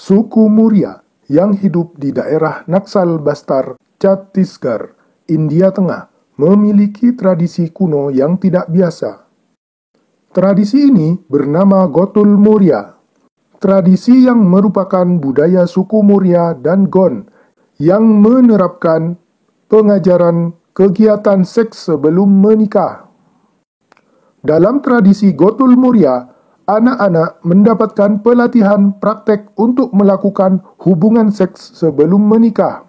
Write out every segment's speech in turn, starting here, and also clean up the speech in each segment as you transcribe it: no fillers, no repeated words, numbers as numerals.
Suku Muria yang hidup di daerah Naxal Bastar, Chhattisgarh, India Tengah, memiliki tradisi kuno yang tidak biasa. Tradisi ini bernama Gotul Muria. Tradisi yang merupakan budaya suku Muria dan Gon yang menerapkan pengajaran kegiatan seks sebelum menikah. Dalam tradisi Gotul Muria, anak-anak mendapatkan pelatihan praktek untuk melakukan hubungan seks sebelum menikah.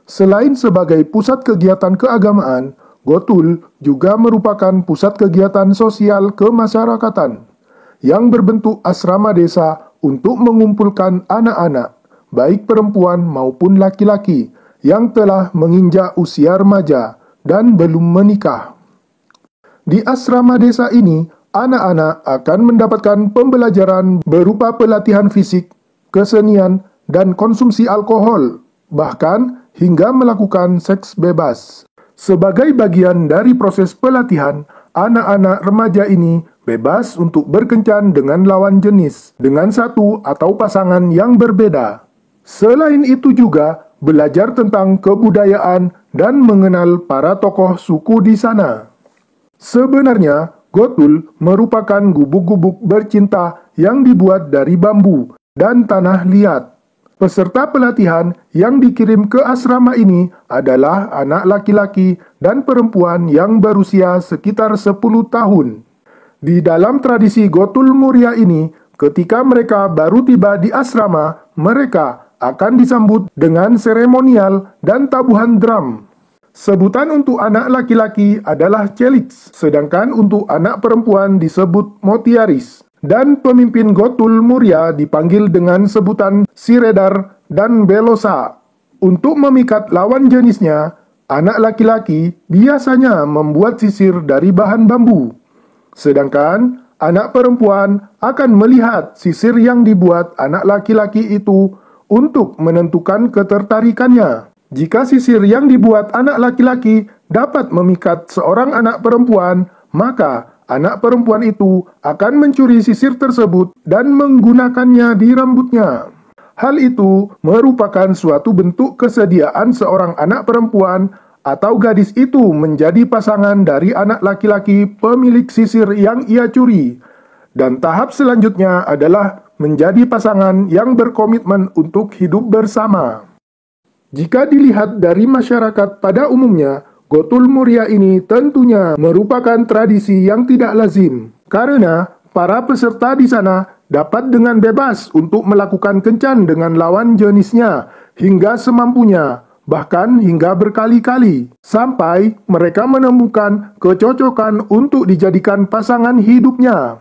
Selain sebagai pusat kegiatan keagamaan, Gotul juga merupakan pusat kegiatan sosial kemasyarakatan yang berbentuk asrama desa untuk mengumpulkan anak-anak, baik perempuan maupun laki-laki, yang telah menginjak usia remaja dan belum menikah. Di asrama desa ini, anak-anak akan mendapatkan pembelajaran berupa pelatihan fisik, kesenian, dan konsumsi alkohol, bahkan hingga melakukan seks bebas. Sebagai bagian dari proses pelatihan, anak-anak remaja ini bebas untuk berkencan dengan lawan jenis, dengan satu atau pasangan yang berbeda. Selain itu juga, belajar tentang kebudayaan dan mengenal para tokoh suku di sana. Sebenarnya, Gotul merupakan gubuk-gubuk bercinta yang dibuat dari bambu dan tanah liat. Peserta pelatihan yang dikirim ke asrama ini adalah anak laki-laki dan perempuan yang berusia sekitar 10 tahun. Di dalam tradisi Gotul Muria ini, ketika mereka baru tiba di asrama, mereka akan disambut dengan seremonial dan tabuhan drum. Sebutan untuk anak laki-laki adalah Chelix, sedangkan untuk anak perempuan disebut Motiaris. Dan pemimpin Gotul Muria dipanggil dengan sebutan Siredar dan Belosa. Untuk memikat lawan jenisnya, anak laki-laki biasanya membuat sisir dari bahan bambu. Sedangkan anak perempuan akan melihat sisir yang dibuat anak laki-laki itu untuk menentukan ketertarikannya. Jika sisir yang dibuat anak laki-laki dapat memikat seorang anak perempuan, maka anak perempuan itu akan mencuri sisir tersebut dan menggunakannya di rambutnya. Hal itu merupakan suatu bentuk kesediaan seorang anak perempuan atau gadis itu menjadi pasangan dari anak laki-laki pemilik sisir yang ia curi. Dan tahap selanjutnya adalah menjadi pasangan yang berkomitmen untuk hidup bersama. Jika dilihat dari masyarakat pada umumnya, Gotul Muria ini tentunya merupakan tradisi yang tidak lazim, karena para peserta di sana dapat dengan bebas untuk melakukan kencan dengan lawan jenisnya hingga semampunya, bahkan hingga berkali-kali, sampai mereka menemukan kecocokan untuk dijadikan pasangan hidupnya.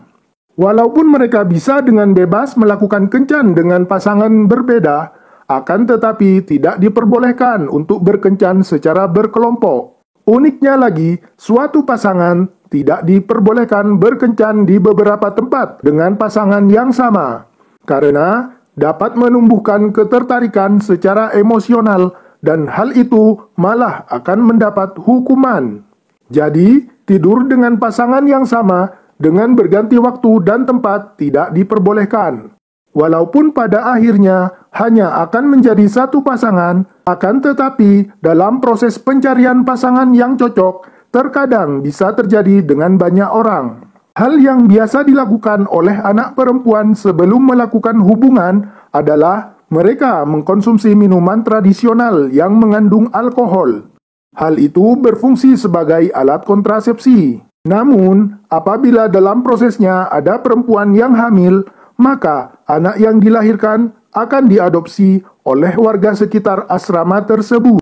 Walaupun mereka bisa dengan bebas melakukan kencan dengan pasangan berbeda, akan tetapi tidak diperbolehkan untuk berkencan secara berkelompok. Uniknya lagi, suatu pasangan tidak diperbolehkan berkencan di beberapa tempat dengan pasangan yang sama, karena dapat menumbuhkan ketertarikan secara emosional dan hal itu malah akan mendapat hukuman. Jadi, tidur dengan pasangan yang sama dengan berganti waktu dan tempat tidak diperbolehkan. Walaupun pada akhirnya hanya akan menjadi satu pasangan, akan tetapi dalam proses pencarian pasangan yang cocok, terkadang bisa terjadi dengan banyak orang. Hal yang biasa dilakukan oleh anak perempuan sebelum melakukan hubungan adalah mereka mengkonsumsi minuman tradisional yang mengandung alkohol. Hal itu berfungsi sebagai alat kontrasepsi. Namun, apabila dalam prosesnya ada perempuan yang hamil, maka anak yang dilahirkan akan diadopsi oleh warga sekitar asrama tersebut.